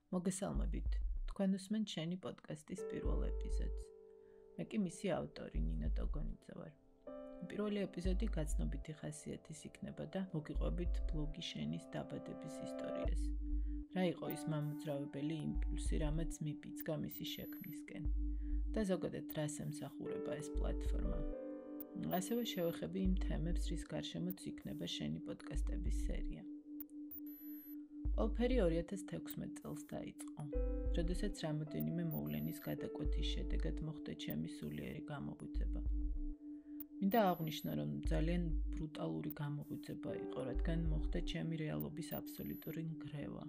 მოგესალმებით. თქვენ უსმენთ შენი პოდკასტის პირველ ეპიზოდს. მე კი მისი ავტორი ნინო ტოგონიძე ვარ. პირველი ეპიზოდი გაცნობიტი ხასიათის იქნება და მოგიყვებით ბლოგი შენის დაბადების ისტორიას. რა იყო ის მამოძრავებელი იმპულსი, რამაც მიფიძგა მისი შექმნისკენ და ზოგადად რას ემსახურება ეს პლატფორმა. ასევე შევეხები იმ თემებს, რის გარშემოც იქნება შენი პოდკასტების სერია. ყველაფერი 2016 წელს დაიწყო, როდესაც რამოდენიმე მოვლენის გადაკვეთის შედეგად მოხდა ჩემი სულიერი გამოღვიძება. მინდა აღვნიშნო, რომ ძალიან ბრუტალური გამოღვიძება იყო, რადგან მოხდა ჩემი რეალობის აბსოლუტური ნგრევა.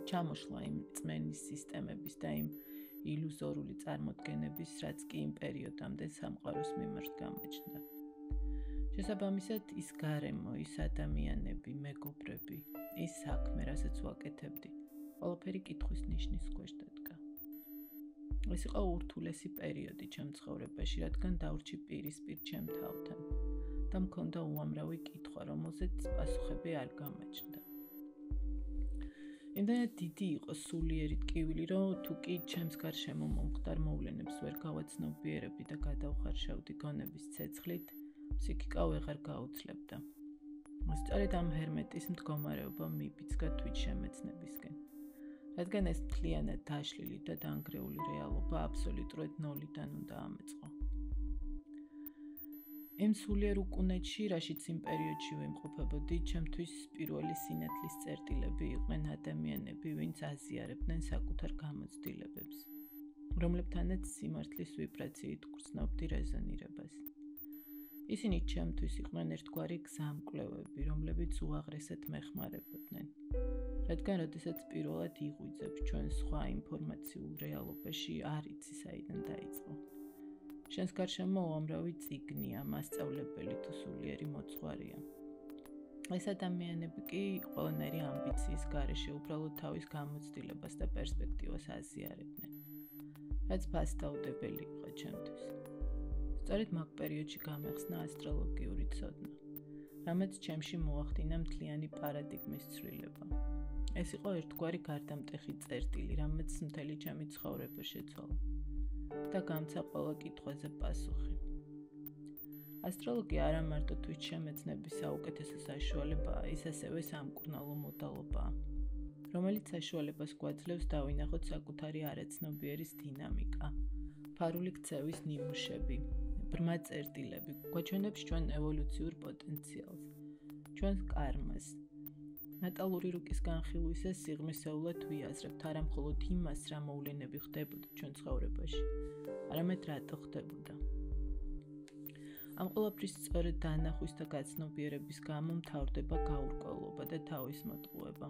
ჩამოშლა იმ წმენის სისტემების და იმ ილუზორული წარმოდგენების, რაც კი იმ პერიოდამდე სამყაროს მიმართ გამოჩნდა. შესაბამისად, ის გარემო, ის ადამიანები, მეგობრები, ის საქმე, რასაც ვაკეთებდი, ყველაფერი კითხვის ნიშნის ქვეშ დადგა. ეს იყო ურთულესი პერიოდი ჩემ ცხოვრებაში, რადგან დავრჩი პირისპირ ჩემ თავთან და მქონდა უამრავი კითხვა, რომელზეც პასუხები არ გამოჩნდა. იმდენად დიდი იყო სულიერი ტკივილი, რომ თუ კი ჩემს გარშემო მომხდარ მოვლენებს ვერ გავაცნობიერებდი და გადავხარშავდი გონების ცეცხლით, ფსიქიკა ვეღარ გაუძლებდა. სწორედ ამ ჰერმეტის მდგომარეობა მიფიძგა თვითშემეცნებისკენ, რადგან ეს მთლიანად დაშლილი და დანგრეული რეალობა აბსოლუტურად ნოლიდან უნდა ამეწყო. იმ სულიერ უკუნეთში, რაშიც იმ პერიოდში ვიმყოფებოდი, ჩემთვის პირველი სინათლის წერტილები იყვნენ ადამიანები, ვინც აზიარებდნენ საკუთარ გამოცდილებებს, რომლებთანაც სიმართლის ვიბრაციით გრძნობდი რეზონირებას. ისინი ჩემთვის იყვნენ ერთგვარი გზამკვლევები, რომლებიც უაღრესად მეხმარებოდნენ, რადგან როდესაც პირველად იღვიძებ ჩვენ სხვა ინფორმაციულ რეალობაში არ იცი საიდან დაიწყო. შენს გარშემო უამრავი წიგნია, მასწავლებელი თუ სულიერი მოძღვარია. ეს ადამიანები კი ყველანაირი ამბიციის გარეშე უბრალოდ თავის გამოცდილებას და პერსპექტივას აზიარებდნენ, რაც ფასდაუდებელი იყო ჩემთვის. სწორედ მაგ პერიოდში გამეხსნა ასტროლოგიური ცოდნა, რამაც ჩემში მოახდინა მთლიანი პარადიგმის ცვლილება. ეს იყო ერთგვარი გარდამტეხი წერტილი, რამაც მთელი ჩემი ცხოვრება შეცვალა და გამცა ყველა კითხვაზე პასუხი. ასტროლოგია არა მარტო თვითშემეცნების საუკეთესო საშუალებაა, ის ასევე სამკურნალო მოდალობაა, რომელიც საშუალებას გვაძლევს დავინახოთ საკუთარი არაცნობიერის დინამიკა, ფარული ქცევის ნიმუშები, ბრმა წერტილები, გვაჩვენებს ჩვენ ევოლუციურ პოტენციალს, ჩვენს კარმას. ნატალური რუკის განხილვისას სიღრმისეულად ვიაზრებთ არა მხოლოდ იმას, რა მოვლენები ხდებოდა ჩვენ ცხოვრებაში, არამედ რატო ხდებოდა. ამ ყველაფრის სწორედ დანახვის და გაცნობიერების გამო მთავრდება გაურკვევლობა და თავისმოტყუება.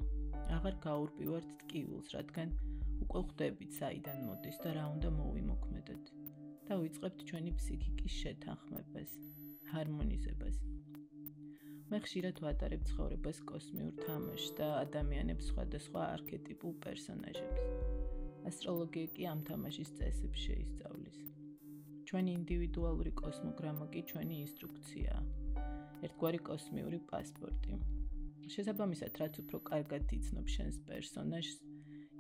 აღარ გაურბივართ ტკივილს, რადგან უკვე ხვდებით საიდან მოდის და რა უნდა მოვიმოქმედოთ და ვიწყებთ ჩვენი ფსიქიკის შეთანხმებას, ჰარმონიზებას. მე ხშირად ვატარებ ცხოვრებას კოსმიურ თამაშს და ადამიანებს სხვადასხვა არქეტიპულ პერსონაჟებს. ასტროლოგია კი ამ თამაშის წესებს შეისწავლის. ჩვენი ინდივიდუალური კოსმოგრამა კი ჩვენი ინსტრუქციაა, ერთგვარი კოსმიური პასპორტი. შესაბამისად, რაც უფრო კარგად იცნობ შენს პერსონაჟს,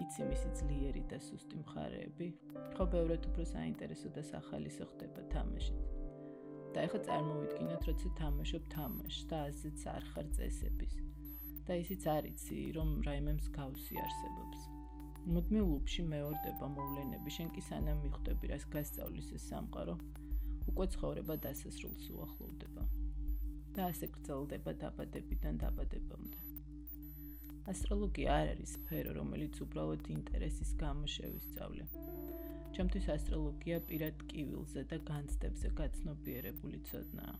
იცი მისი ძლიერი და სუსტი მხარეები, ხო ბევრად უფრო საინტერესო და სახალისო ხდება თამაშიც. და ეხლა წარმოვიდგინოთ, როცა თამაშობ თამაშს და ასეც არ ხარ წესების და ისიც არ იცი, რომ რაიმე მსგავსი არსებობს. მუდმივ ლუპში მეორდება მოვლენები, შენ კი სანამ მიხვდები, რას გასწავლის ეს სამყარო, უკვე ცხოვრება დასასრულს უახლოვდება და ასე გრძელდება დაბადებიდან დაბადებამდე. ასტროლოგია არ არის სფერო, რომელიც უბრალოდ ინტერესის გამო შევისწავლე. ჩემთვის ასტროლოგია პირად ტკივილზე და განცდებზე გაცნობიერებული ცოდნაა.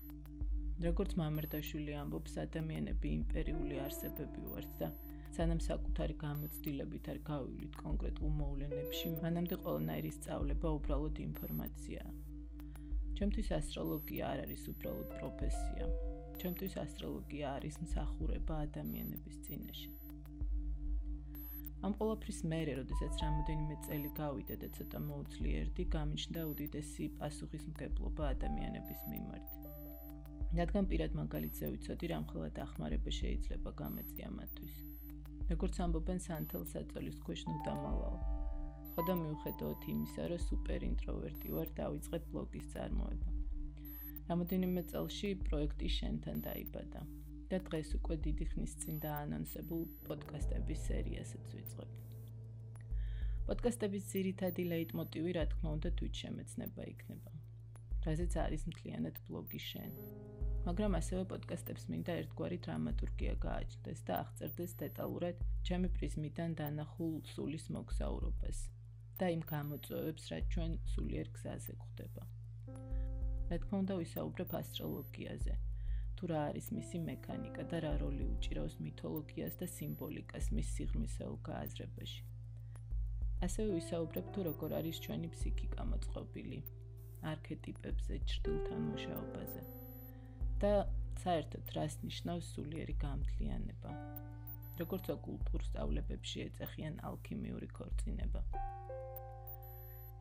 როგორც მამერტაშვილი ამბობს, ადამიანები იმპერიული არსებები ვართ და სანამ საკუთარი გამოცდილებით არ გავივლით კონკრეტულ მოვლენებში, მანამდე ყველანაირი სწავლება უბრალოდ ინფორმაციაა. ჩემთვის ასტროლოგია არ არის უბრალოდ პროფესია. ჩემთვის ასტროლოგია არის მსახურება ადამიანების წინაშე. ამ ყველაფრის მერე, როდესაც რამოდენიმე წელი გავიდა და ცოტა მოუძლიერდი, გამიჩნდა უდიდესი პასუხისმგებლობა ადამიანების მიმართ. რადგან პირად მაგალითზე ვიცოდი, რამხელა დახმარება შეიძლება გამეწია მათთვის. როგორც ამბობენ სანთელ საწოლის ქვეშ ნუდამალაო. ხოდა მიუხედავად იმისა, რომ სუპერ ინტროვერტი ვარ, დავიწყე ბლოგის წარმოება. რამოდენიმე წელში პროექტი შენთან დაიბადა და დღეს უკვე დიდი ხნის წინ დაანონსებულ პოდკასტების სერიასაც ვიწყებ. პოდკასტების ძირითადი ლეიტმოტივი, რა თქმა უნდა, თვით შემეცნება იქნება, რაზეც არის მთლიანად ბლოგი შენ. მაგრამ ასევე პოდკასტებს მინდა ერთგვარი დრამატურგია გააჩნდეს და აღწერდეს დეტალურად ჩემი პრიზმიდან დანახულ სულის მოგზაურობას და იმ გამოწვევებს, რაც ჩვენ სულიერ გზაზე გვხვდება. რა თქმა უნდა, ვისაუბრებ ასტროლოგიაზე, თუ რა არის მისი მექანიკა და რა როლი უჭირავს მითოლოგიას და სიმბოლიკას მის სიღრმისეულ გააზრებაში. ასევე ვისაუბრებ თუ როგორ არის ჩვენი ფსიქიკა მოწყობილი, არქეტიპებზე, ჭრდილთან მუშაობაზე და საერთოდ რას ნიშნავს სულიერი გამთლიანება, როგორც ოკულტურ სწავლებებში ეძახიან ალქიმიური ქორწინება.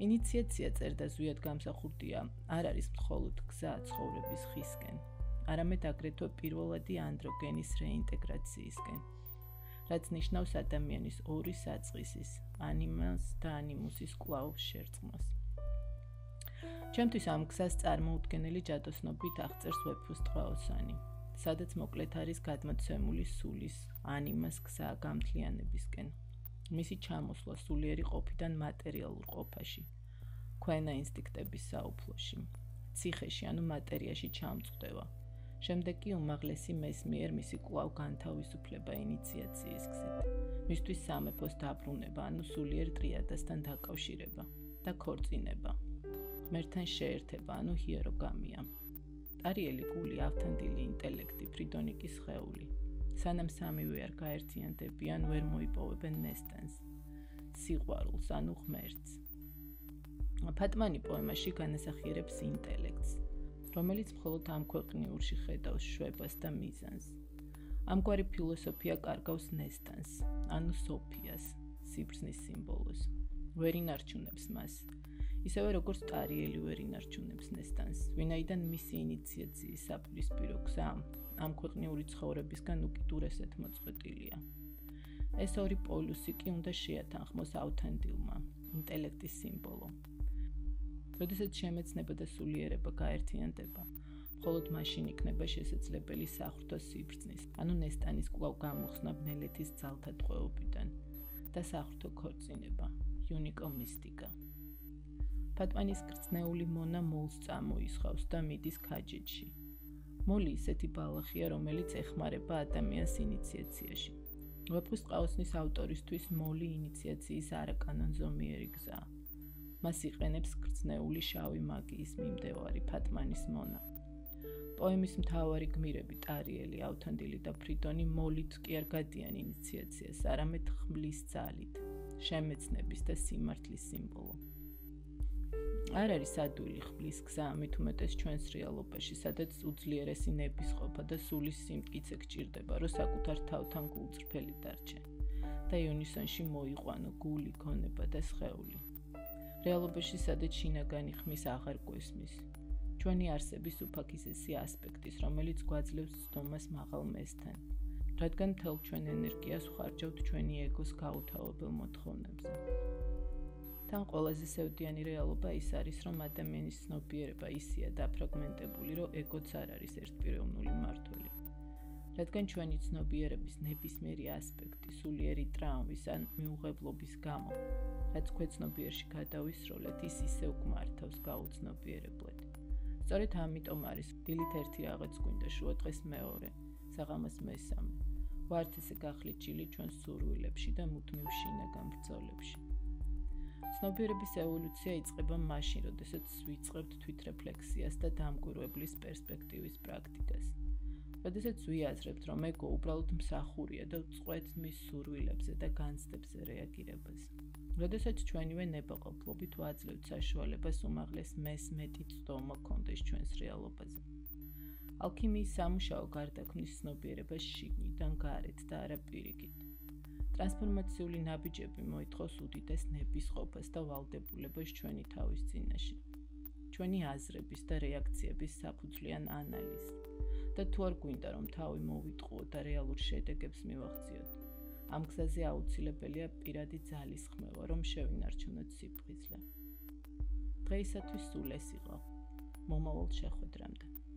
ინიციაცია წერდა ზვიად გამსახურდია არ არის მხოლოდ გზა ცხოვრების ხისკენ, არამედ აგრეთვე პირველადი ანდროგენის რეინტეგრაციისკენ, რაც ნიშნავს ადამიანის ორი საწყისის, ანიმას და ანიმუსის კვლავ შერწყმას. ჩემთვის ამ გზას წარმოუდგენელი ჯადოსნობით აღწერს ვეფუს ტყვეოსანი, სადაც მოკლედ არის გადმოცემული სულის, ანიმას გზა გამთლიანებისკენ, მისი ჩამოსვლა სულიერი ყოფიდან მატერიალურ ყოფაში, ქვენა ინსტინქტების საუფლოში, ციხეში, ანუ მატერიაში ჩამწვდება. შემდეგ კი უმაღლესი მესმიერ მისი კვლავ განთავისუფლება ინიციაციის გზით, მისთვის სამეფოს დაბრუნება, ანუ სულიერ ტრიადასთან დაკავშირება და ქორწინება, ღმერთთან შეერთება, ანუ ჰიეროგამია. ტარიელი გული, ავთანდილი ინტელექტი, ფრიდონიკის სხეული. სანამ სამივე არ გაერთიანდებიან, ვერ მოიპოვებენ ნესტანს, სიყვარულს, ანუ ღმერთს. ფატმანი პოემაში განასახიერებს ინტელექტს, რომელიც მხოლოდ ამ ქვეყნიურში ხედავს შვებას და მიზანს. ამგვარი ფილოსოფია კარგავს ნესტანს, ანუ სოფიას, სიბრძნის სიმბოლოს. ვერ ინარჩუნებს მას, ისევე როგორც ტარიელი ვერ ინარჩუნებს ნესტანს, ვინაიდან მისი ინიციაციის საპირისპირო გზა ამ ქვეყნიური ცხოვრებისგან უკიდურესად მოწყვეტილია. ეს ორი პოლუსი კი უნდა შეათანხმოს ავთანდილმა, ინტელექტის სიმბოლო. როდესაც შემეცნება და სულიერება გაერთიანდება, მხოლოდ მაშინ იქნება შესაძლებელი საღვთო სიბრძნის, ანუ ნესტანის კვლავ გამოხსნა ბნელეთის ძალთა ტყვეობიდან და საღვთო ქორწინება, იუნიკო მისტიკა. ფატმანის გრძნეული მონა მოლს წამოისხავს და მიდის ქაჯეთში. მოლი ისეთი ბალახია, რომელიც ეხმარება ადამიანს ინიციაციაში. ვეფუს ტყვეოსნის ავტორისთვის მოლი ინიციაციის არაკანონზომიერი გზაა. მას იყენებს გრძნეული შავი მაგიის მიმდევარი ფატმანის მონა. პოემის მთავარი გმირები ტარიელი, ავთანდილი და ფრიდონი მოლით კი არ გადიან ინიციაციას, არამედ ხმლის ძალით, შემეცნების და სიმართლის სიმბოლო. არ არის ადვილი ხმლის გზა, ამით უმეტეს ჩვენს რეალობაში, სადაც უძლიერესი ნებისყოფა და სულის სიმტკიცე გჭირდება, რომ საკუთარ თავთან გულწრფელი დარჩე და იუნისონში მოიყვანო გული, გონება და სხეული. რეალობაში, სადაც შინაგანი ხმის აღარ გვესმის, ჩვენი არსების უფაქისესი ასპექტის, რომელიც გვაძლევს ცდომას მაღალ მესთან, რადგან მთელ ჩვენ ენერგიას ვხარჯავთ ჩვენი ეგოს გაუთავებელ მოთხოვნებზე. თან ყველაზე სევდიანი რეალობა ის არის, რომ ადამიანის ცნობიერება ისეა დაფრაგმენტებული, რომ ეგოც არ არის ერთპიროვნული მმართველი. რადგან ჩვენი ცნობიერების ნებისმიერი ასპექტი, სულიერი ტრაუმის ან მიუღებლობის გამო, რაც ქვეცნობიერში გადავისროლეთ, ის ისევ გვმართავს გაუცნობიერებლად. სწორედ ამიტომ არის დილით ერთი რაღაც გვინდა, შუა დღეს მეორე, საღამოს მესამე. ვართ ესე გახლიჩილი ჩვენს სურვილებში და მუდმივ შინაგან ბრძოლებში. ცნობიერების ევოლუცია იწყება მაშინ, როდესაც ვიწყებთ თვითრეფლექსიას და დამკვირვებლის პერსპექტივის პრაქტიკას. როდესაც ვიაზრებთ, რომ ეგო უბრალოდ მსახურია და ვწყვეტ მის სურვილებზე და განცდებზე რეაგირებას. როდესაც ჩვენივე ნებაყოფლობით ვაძლევთ საშუალებას უმაღლეს მეს მეტი ცდომა გქონდეს ჩვენს რეალობაზე. ალქიმიის სამუშაო გარდაქმნის ცნობიერებას შიგნიდან გარეთ და არა პირიქით. ტრანსფორმაციული ნაბიჯები მოითხოვს უდიდეს ნებისყოფას და ვალდებულებას ჩვენი თავის წინაშე, ჩვენი აზრების და რეაქციების საფუძვლიან ანალიზს და თუ არ გვინდა რომ თავი მოვიტყუოთ და რეალურ შედეგებს მივახციოთ, ამ გზაზე აუცილებელია პირადი ძალის ხმევა, რომ შევინარჩუნოთ სიფხიზლე. დღეისათვის სულ ეს იყო. მომავალ შეხვედრამდე.